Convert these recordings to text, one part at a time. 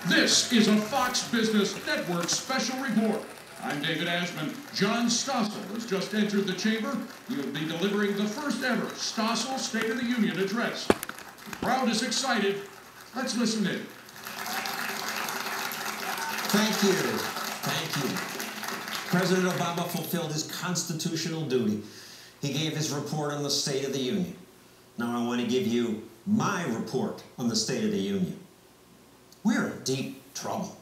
This is a Fox Business Network special report. I'm David Ashman. John Stossel has just entered the chamber. He'll be delivering the first ever Stossel State of the Union address. The crowd is excited. Let's listen in. Thank you. Thank you. President Obama fulfilled his constitutional duty. He gave his report on the State of the Union. Now I want to give you my report on the State of the Union. We're in deep trouble.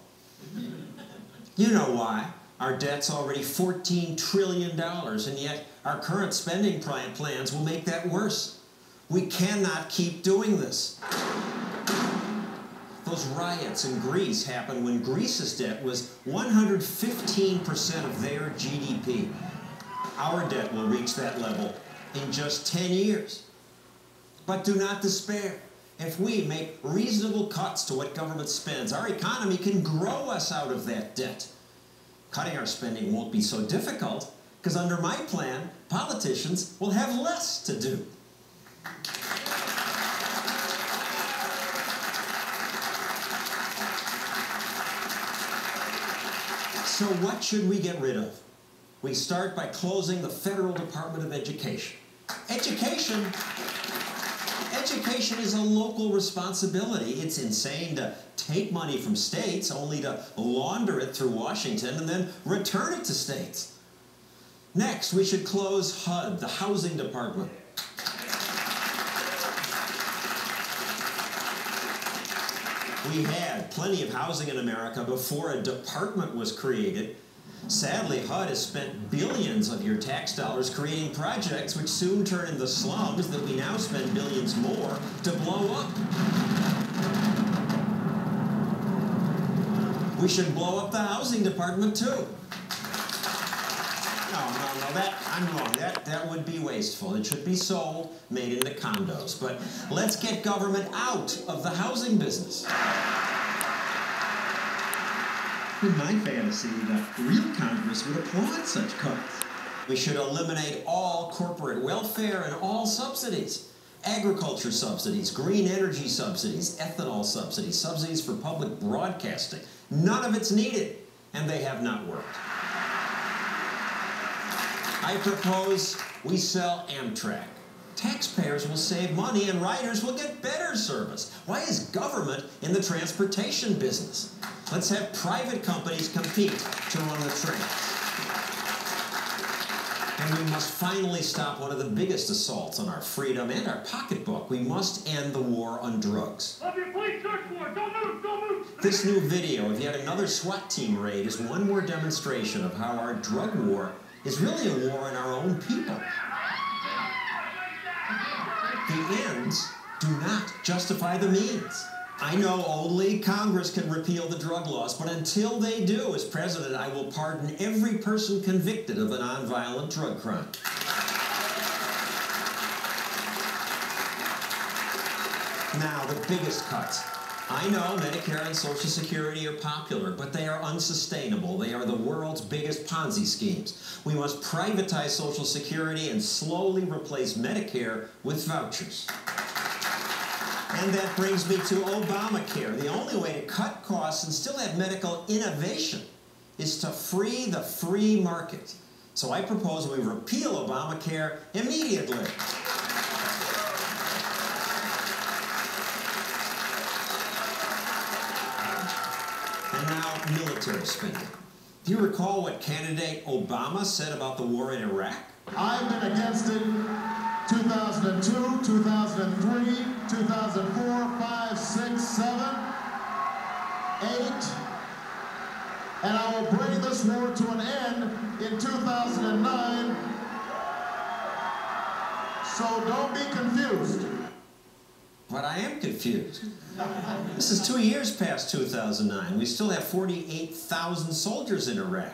You know why. Our debt's already $14 trillion, and yet our current spending plans will make that worse. We cannot keep doing this. Those riots in Greece happened when Greece's debt was 115% of their GDP. Our debt will reach that level in just 10 years. But do not despair. If we make reasonable cuts to what government spends, our economy can grow us out of that debt. Cutting our spending won't be so difficult, because under my plan, politicians will have less to do. So what should we get rid of? We start by closing the Federal Department of Education. Education is a local responsibility. It's insane to take money from states only to launder it through Washington and then return it to states. Next, we should close HUD, the Housing Department. We had plenty of housing in America before a department was created. Sadly, HUD has spent billions of your tax dollars creating projects which soon turn into slums that we now spend billions more to blow up. We should blow up the housing department too. No, I'm wrong. That would be wasteful. It should be sold, made into condos. But let's get government out of the housing business. In my fantasy, the real Congress would applaud such cuts. We should eliminate all corporate welfare and all subsidies. Agriculture subsidies, green energy subsidies, ethanol subsidies, subsidies for public broadcasting. None of it's needed, and they have not worked. I propose we sell Amtrak. Taxpayers will save money and riders will get better service. Why is government in the transportation business? Let's have private companies compete to run the trains. And we must finally stop one of the biggest assaults on our freedom and our pocketbook. We must end the war on drugs. Don't move! This new video of yet another SWAT team raid is one more demonstration of how our drug war is really a war on our own people. The ends do not justify the means. I know only Congress can repeal the drug laws, but until they do, as president, I will pardon every person convicted of a nonviolent drug crime. Now, the biggest cuts. I know Medicare and Social Security are popular, but they are unsustainable. They are the world's biggest Ponzi schemes. We must privatize Social Security and slowly replace Medicare with vouchers. And that brings me to Obamacare. The only way to cut costs and still have medical innovation is to free the free market. So I propose we repeal Obamacare immediately. And now, military spending. Do you recall what candidate Obama said about the war in Iraq? I've been against it 2002, 2003, 2004, 5, 6, 7, 8, and I will bring this war to an end in 2009, so don't be confused. But I am confused. This is 2 years past 2009. We still have 48,000 soldiers in Iraq.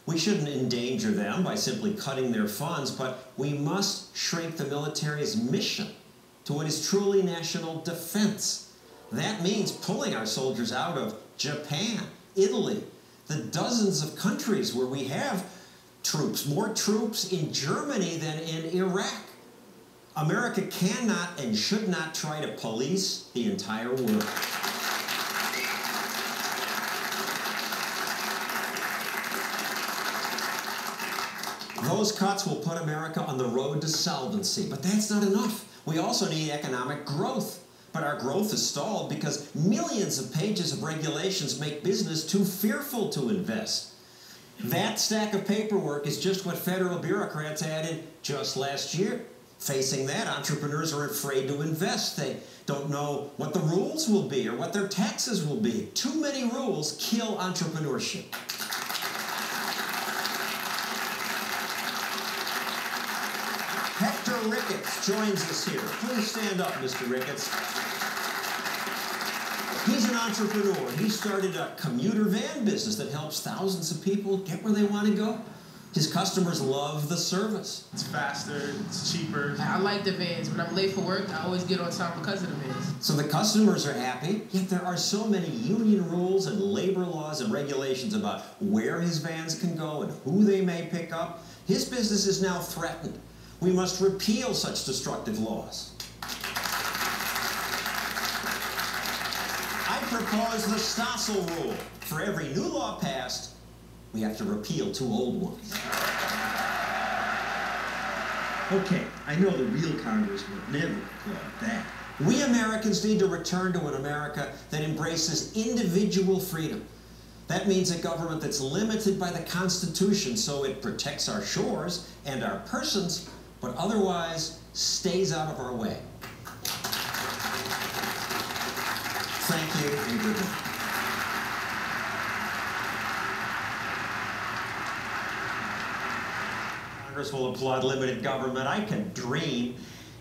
We shouldn't endanger them by simply cutting their funds, but we must shrink the military's mission to what is truly national defense. That means pulling our soldiers out of Japan, Italy, the dozens of countries where we have troops, more troops in Germany than in Iraq. America cannot and should not try to police the entire world. Those cuts will put America on the road to solvency, but that's not enough. We also need economic growth. But our growth is stalled because millions of pages of regulations make business too fearful to invest. That stack of paperwork is just what federal bureaucrats added just last year. Facing that, entrepreneurs are afraid to invest. They don't know what the rules will be or what their taxes will be. Too many rules kill entrepreneurship. Hector Ricketts joins us here. Please stand up, Mr. Ricketts. He's an entrepreneur. He started a commuter van business that helps thousands of people get where they want to go. His customers love the service. It's faster, it's cheaper. I like the vans. When I'm late for work, I always get on time because of the vans. So the customers are happy, yet there are so many union rules and labor laws and regulations about where his vans can go and who they may pick up. His business is now threatened. We must repeal such destructive laws. I propose the Stossel rule. For every new law passed, we have to repeal 2 old ones. Okay, I know the real Congress would never applaud that. We Americans need to return to an America that embraces individual freedom. That means a government that's limited by the Constitution so it protects our shores and our persons, but otherwise stays out of our way. Thank you and good night. Congress will applaud limited government. I can dream.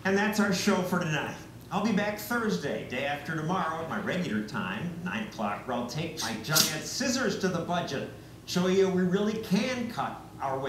And that's our show for tonight. I'll be back Thursday, day after tomorrow at my regular time, 9 o'clock, where I'll take my giant scissors to the budget, show you we really can cut our way